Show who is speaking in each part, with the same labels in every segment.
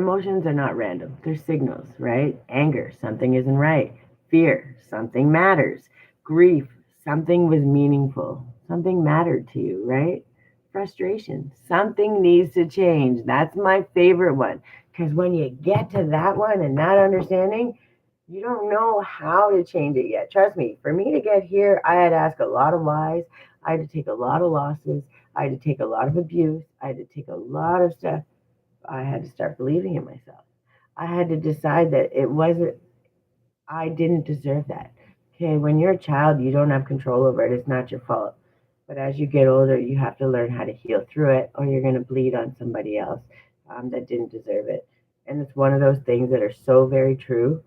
Speaker 1: Emotions are not random. They're signals, right? Anger, something isn't right. Fear, something matters. Grief, something was meaningful. Something mattered to you, right? Frustration, something needs to change. That's my favorite one. Because when you get to that one and that understanding, you don't know how to change it yet. Trust me, for me to get here, I had to ask a lot of whys. I had to take a lot of losses. I had to take a lot of abuse. I had to take a lot of stuff. I had to start believing in myself. I had to decide that it wasn't, I didn't deserve that. Okay, when you're a child, you don't have control over it. It's not your fault. But as you get older, you have to learn how to heal through it, or you're going to bleed on somebody else that didn't deserve it. And it's one of those things that are so very true.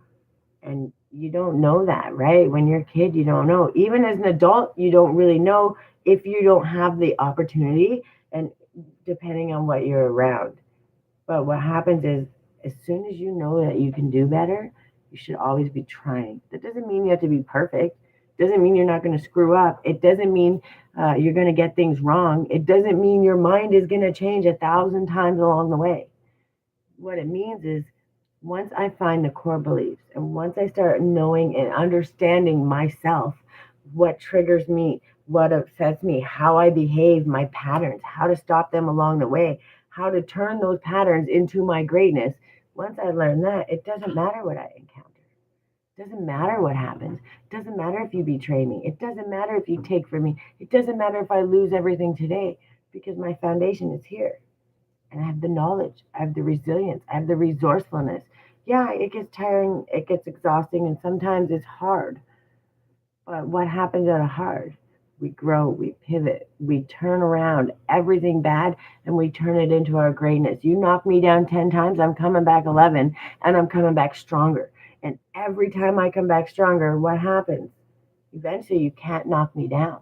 Speaker 1: And you don't know that, right? When you're a kid, you don't know. Even as an adult, you don't really know if you don't have the opportunity, and depending on what you're around. But what happens is, as soon as you know that you can do better, you should always be trying. That doesn't mean you have to be perfect. It doesn't mean you're not going to screw up. It doesn't mean you're going to get things wrong. It doesn't mean your mind is going to change 1,000 times along the way. What it means is, once I find the core beliefs and once I start knowing and understanding myself, what triggers me, what upsets me, how I behave, my patterns, how to stop them along the way, how to turn those patterns into my greatness. Once I learn that, it doesn't matter what I encounter. It doesn't matter what happens. It doesn't matter if you betray me. It doesn't matter if you take from me. It doesn't matter if I lose everything today, because my foundation is here and I have the knowledge, I have the resilience, I have the resourcefulness. Yeah, it gets tiring, it gets exhausting, and sometimes it's hard. But what happens at a hard? We grow, we pivot, we turn around everything bad and we turn it into our greatness. You knock me down 10 times, I'm coming back 11 and I'm coming back stronger. And every time I come back stronger, what happens? Eventually, you can't knock me down.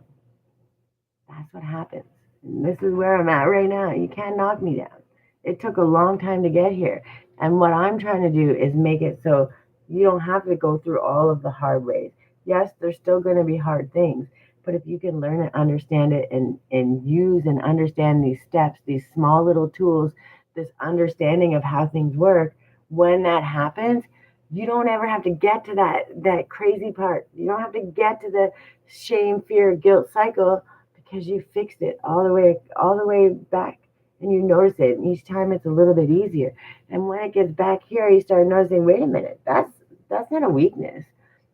Speaker 1: That's what happens. And this is where I'm at right now. You can't knock me down. It took a long time to get here. And what I'm trying to do is make it so you don't have to go through all of the hard ways. Yes, there's still going to be hard things. But if you can learn and understand it and use and understand these steps, these small little tools, this understanding of how things work, when that happens, you don't ever have to get to that crazy part. You don't have to get to the shame, fear, guilt cycle, because you fixed it all the way back, and you notice it, and each time it's a little bit easier. And when it gets back here, you start noticing, wait a minute, that's not a weakness,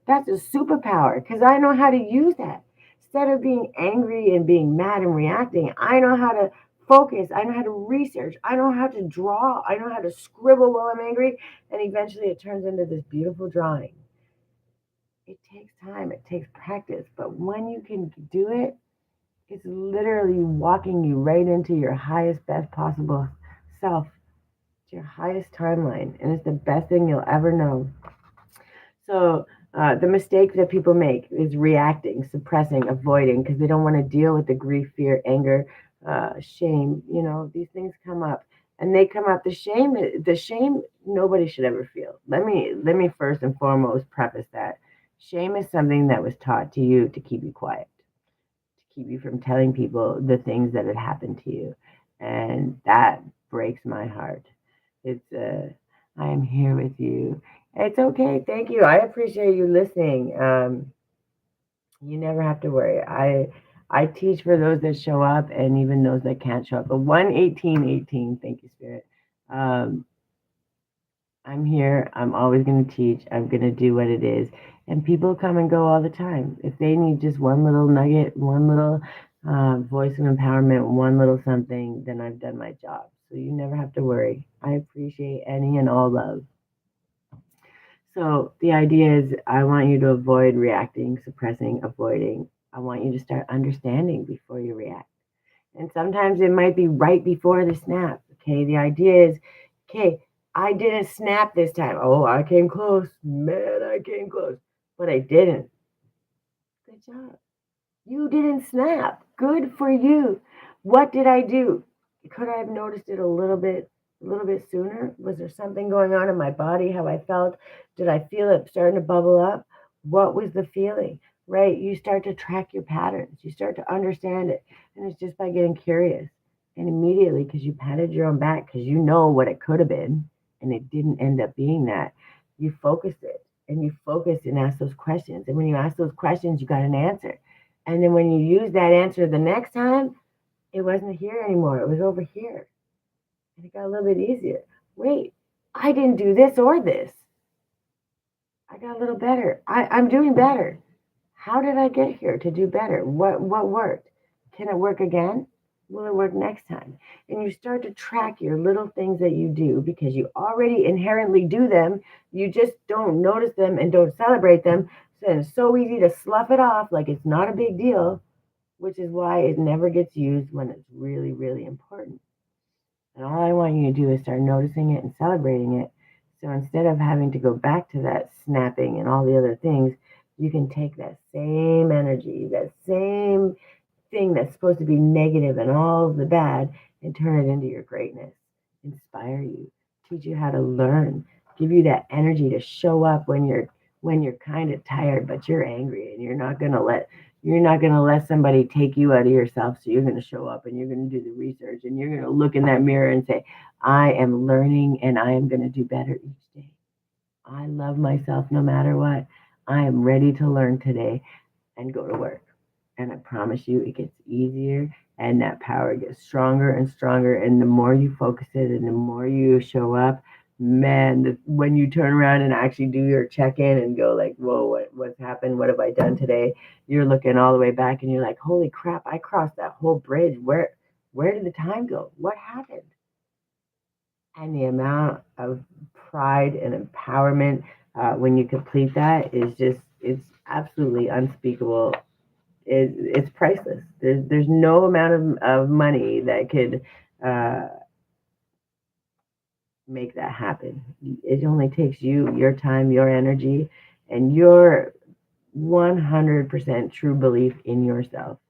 Speaker 1: that's a superpower, because I know how to use that. Instead of being angry and being mad and reacting, I know how to focus, I know how to research, I know how to draw, I know how to scribble while I'm angry, and eventually it turns into this beautiful drawing. It takes time, it takes practice, but when you can do it, it's literally walking you right into your highest, best possible self, to your highest timeline. And it's the best thing you'll ever know. So, the mistake that people make is reacting, suppressing, avoiding, because they don't want to deal with the grief, fear, anger, shame. These things come up. And they come up. The shame, nobody should ever feel. Let me first and foremost preface that shame is something that was taught to you to keep you quiet, to keep you from telling people the things that had happened to you. And that breaks my heart. I am here with you. It's okay. Thank you. I appreciate you listening. You never have to worry. I teach for those that show up and even those that can't show up. But 11818, thank you, Spirit. Um, I'm here. I'm always going to teach. I'm going to do what it is. And people come and go all the time. If they need just one little nugget, one little voice of empowerment, one little something, then I've done my job. So you never have to worry. I appreciate any and all love. So the idea is, I want you to avoid reacting, suppressing, avoiding. I want you to start understanding before you react. And sometimes it might be right before the snap. Okay. The idea is, okay, I didn't snap this time. Oh, I came close. Man, I came close. But I didn't. Good job. You didn't snap. Good for you. What did I do? Could I have noticed it a little bit sooner? Was there something going on in my body, how I felt? Did I feel it starting to bubble up? What was the feeling? Right? You start to track your patterns. You start to understand it. And it's just by getting curious. And immediately, because you patted your own back, because you know what it could have been. and it didn't end up being that. You focused it and you focused and asked those questions. And when you asked those questions, you got an answer. And then when you use that answer the next time, it wasn't here anymore. It was over here. And it got a little bit easier. Wait, I didn't do this or this. I got a little better. I'm doing better. How did I get here to do better? What worked? Can it work again? Will it work next time? And you start to track your little things that you do because you already inherently do them. You just don't notice them and don't celebrate them. So it's so easy to slough it off like it's not a big deal, which is why it never gets used when it's really, really important. And all I want you to do is start noticing it and celebrating it. So instead of having to go back to that snapping and all the other things, you can take that same energy, that same thing that's supposed to be negative and all the bad, and turn it into your greatness. Inspire you, teach you how to learn, give you that energy to show up when you're kind of tired, but you're angry, and you're not going to let somebody take you out of yourself. So you're going to show up and you're going to do the research and you're going to look in that mirror and say, I am learning and I am going to do better each day. I love myself no matter what. I am ready to learn today and go to work. And I promise you, it gets easier and that power gets stronger and stronger. And the more you focus it and the more you show up, man, when you turn around and actually do your check in and go like, whoa, what's happened? What have I done today? You're looking all the way back and you're like, holy crap, I crossed that whole bridge. Where did the time go? What happened? And the amount of pride and empowerment when you complete that is just, it's absolutely unspeakable. It's priceless. There's no amount of money that could uh, make that happen. It only takes you, your time, your energy, and your 100% true belief in yourself.